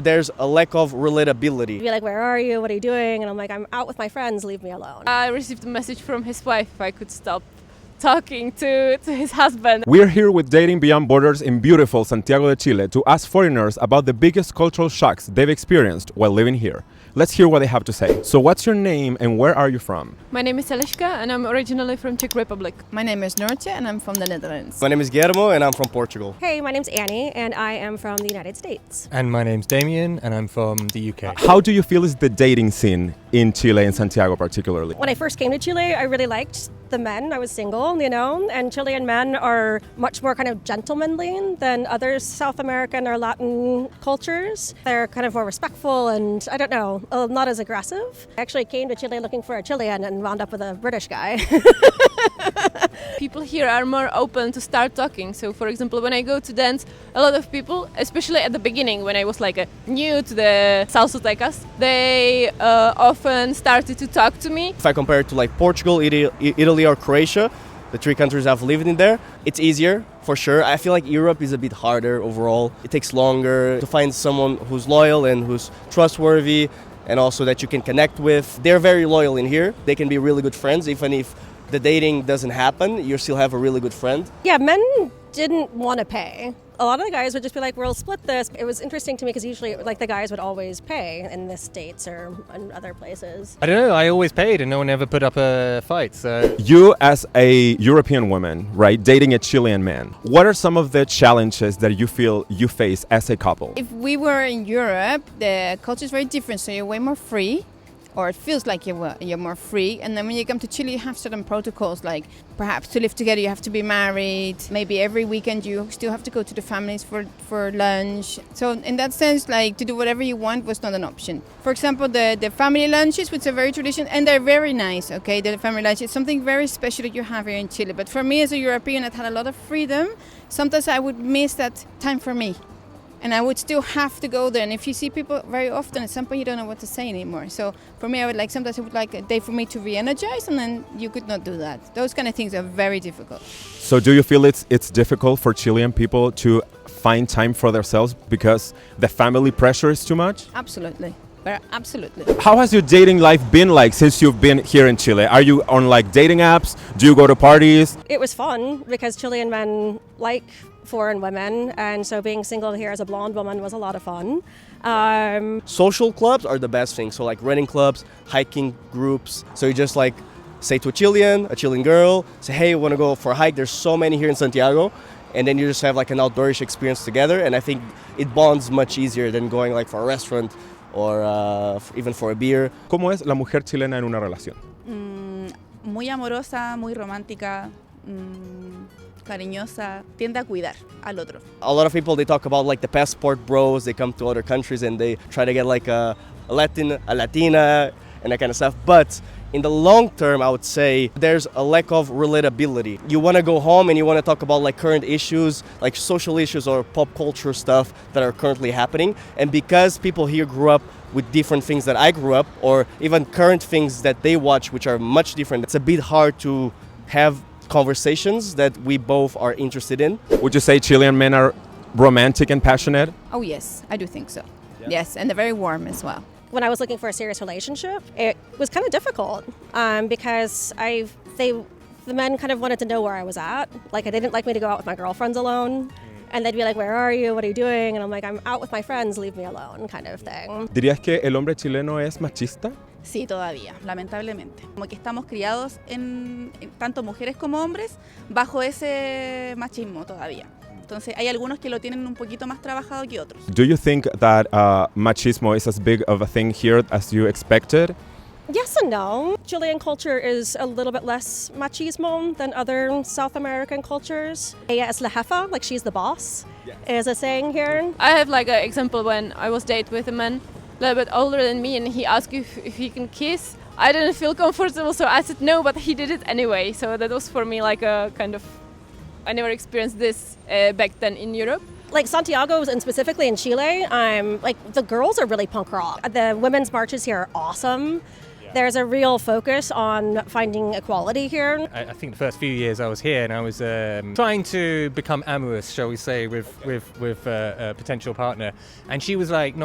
There's a lack of relatability. Be like, where are you? What are you doing? And I'm like, I'm out with my friends, leave me alone. I received a message from his wife if I could stop talking to his husband. We're here with Dating Beyond Borders in beautiful Santiago de Chile to ask foreigners about the biggest cultural shocks they've experienced while living here. Let's hear what they have to say. So what's your name and where are you from? My name is Eliška and I'm originally from Czech Republic. My name is Nortje and I'm from the Netherlands. My name is Guillermo and I'm from Portugal. Hey, my name's Annie and I am from the United States. And my name's Damien and I'm from the UK. How do you feel is the dating scene in Chile and Santiago particularly? When I first came to Chile, I really liked the men. I was single, and Chilean men are much more kind of gentlemanly than other South American or Latin cultures. They're kind of more respectful and, I don't know, not as aggressive. I actually came to Chile looking for a Chilean and wound up with a British guy. People here are more open to start talking. So, for example, when I go to dance, a lot of people, especially at the beginning when I was new to the salsotecas, they often started to talk to me. If I compare it to Portugal, Italy or Croatia, the three countries I've lived in there, it's easier for sure. I feel like Europe is a bit harder overall. It takes longer to find someone who's loyal and who's trustworthy and also that you can connect with. They're very loyal in here. They can be really good friends. Even if the dating doesn't happen, you still have a really good friend. Yeah, men didn't want to pay. A lot of the guys would just be like, we'll split this. It was interesting to me because usually the guys would always pay in the States or in other places. I don't know, I always paid and no one ever put up a fight, so... You as a European woman, right, dating a Chilean man, what are some of the challenges that you feel you face as a couple? If we were in Europe, the culture is very different, so you're way more free. Or it feels like you're more free. And then when you come to Chile, you have certain protocols, like perhaps to live together, you have to be married. Maybe every weekend you still have to go to the families for lunch. So in that sense, to do whatever you want was not an option. For example, the family lunches, which are very traditional, and they're very nice, okay? The family lunch is something very special that you have here in Chile. But for me as a European that had a lot of freedom, sometimes I would miss that time for me. And I would still have to go there. And if you see people very often, at some point you don't know what to say anymore. So for me, sometimes I would like a day for me to re-energize, and then you could not do that. Those kind of things are very difficult. So do you feel it's difficult for Chilean people to find time for themselves because the family pressure is too much? Absolutely. Absolutely. How has your dating life been like since you've been here in Chile? Are you on dating apps? Do you go to parties? It was fun because Chilean men like foreign women, and so being single here as a blonde woman was a lot of fun. Social clubs are the best thing. So running clubs, hiking groups. So you just say to a Chilean girl, say, hey, want to go for a hike? There's so many here in Santiago. And then you just have an outdoorish experience together. And I think it bonds much easier than going for a restaurant or even for a beer. ¿Cómo es la mujer chilena en una relación? Muy amorosa, muy romántica, cariñosa, tiende a cuidar al otro. A lot of people, they talk about the passport bros. They come to other countries and they try to get a Latina and that kind of stuff. But in the long term, I would say there's a lack of relatability. You want to go home and you want to talk about current issues, social issues or pop culture stuff that are currently happening. And because people here grew up with different things that I grew up, or even current things that they watch, which are much different, it's a bit hard to have conversations that we both are interested in. Would you say Chilean men are romantic and passionate? Oh yes, I do think so. Yeah. Yes, and they're very warm as well. When I was looking for a serious relationship, it was kind of difficult because the men kind of wanted to know where I was at. They didn't like me to go out with my girlfriends alone. And they'd be like, where are you? What are you doing? And I'm like, I'm out with my friends, leave me alone, kind of thing. ¿Dirías que el hombre chileno es machista? Sí, todavía, lamentablemente. Como que estamos criados tanto mujeres como hombres bajo ese machismo todavía. Entonces hay algunos que lo tienen un poquito más trabajado que otros. Do you think that machismo is as big of a thing here as you expected? Yes and no. Chilean culture is a little bit less machismo than other South American cultures. Ella es la jefa, she's the boss, is a saying here. I have an example when I was dating with a man a little bit older than me and he asked if he can kiss. I didn't feel comfortable, so I said no, but he did it anyway. So that was for me a kind of, I never experienced this back then in Europe. Santiago and specifically in Chile, the girls are really punk rock. The women's marches here are awesome. There's a real focus on finding equality here. I think the first few years I was here, and I was trying to become amorous, shall we say, with a potential partner, and she was like,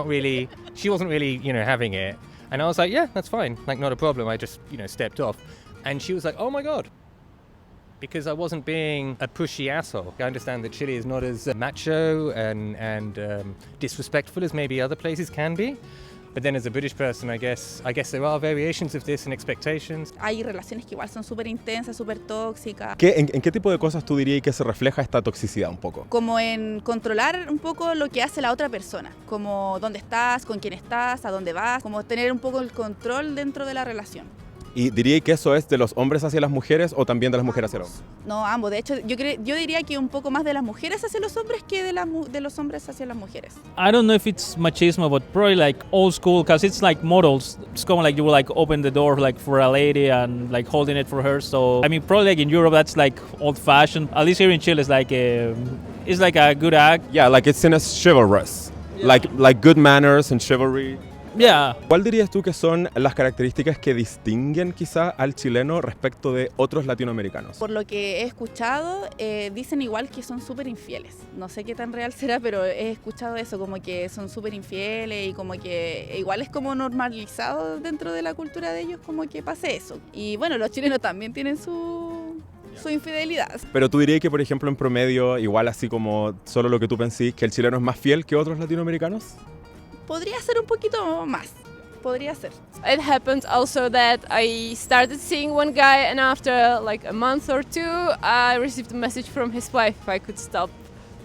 she wasn't really, having it, and I was like, yeah, that's fine, like not a problem. I just, stepped off, and she was like, oh my god. Because I wasn't being a pushy asshole. I understand that Chile is not as macho and disrespectful as maybe other places can be. But then as a British person, I guess there are variations of this and expectations. Hay relaciones que igual son súper intensas, súper tóxicas. ¿En qué tipo de cosas tú dirías que se refleja esta toxicidad un poco? Como en controlar un poco lo que hace la otra persona. Como dónde estás, con quién estás, a dónde vas. Como tener un poco el control dentro de la relación. ¿Y diría que eso es de los hombres hacia las mujeres o también de las mujeres hacia los hombres? No, ambos. De hecho, yo diría que un poco más de las mujeres hacia los hombres que de los hombres hacia las mujeres. I don't know if it's machismo, but probably like old school, because it's like models. It's kind of like you will like open the door like for a lady and like holding it for her. So I mean, probably like in Europe that's like old fashioned. At least here in Chile, it's like a good act. Yeah, like it's seen as chivalrous, like good manners and chivalry. Yeah. ¿Cuál dirías tú que son las características que distinguen quizá al chileno respecto de otros latinoamericanos? Por lo que he escuchado, dicen igual que son súper infieles. No sé qué tan real será, pero he escuchado eso, como que son súper infieles y como que igual es como normalizado dentro de la cultura de ellos, como que pase eso. Y bueno, los chilenos también tienen su infidelidad. Pero tú dirías que, por ejemplo, en promedio, igual así como solo lo que tú pensís, que el chileno es más fiel que otros latinoamericanos? Podría ser un poquito más. Podría ser. It happened also that I started seeing one guy, and after like a month or two, I received a message from his wife if I could stop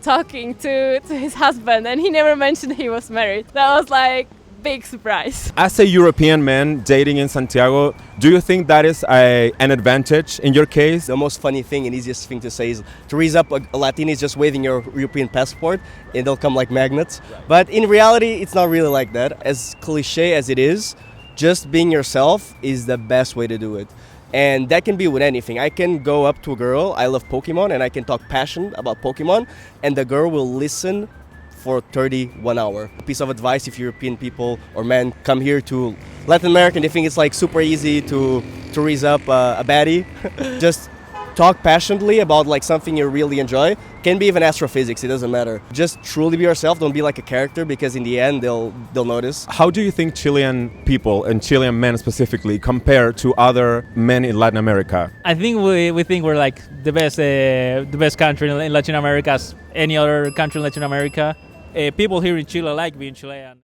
talking to his husband, and he never mentioned he was married. That was like big surprise. As a European man dating in Santiago, do you think that is an advantage in your case? The most funny thing and easiest thing to say is to raise up a Latina is just waving your European passport and they'll come like magnets. But in reality, it's not really like that. As cliche as it is, just being yourself is the best way to do it. And that can be with anything. I can go up to a girl, I love Pokemon, and I can talk passion about Pokemon, and the girl will listen for 1 hour. A piece of advice if European people or men come here to Latin America and they think it's like super easy to raise up a baddie, just talk passionately about like something you really enjoy. Can be even astrophysics, it doesn't matter. Just truly be yourself, don't be like a character, because in the end they'll notice. How do you think Chilean people and Chilean men specifically compare to other men in Latin America? I think we think we're like the best country in Latin America as any other country in Latin America. People here in Chile like being Chilean.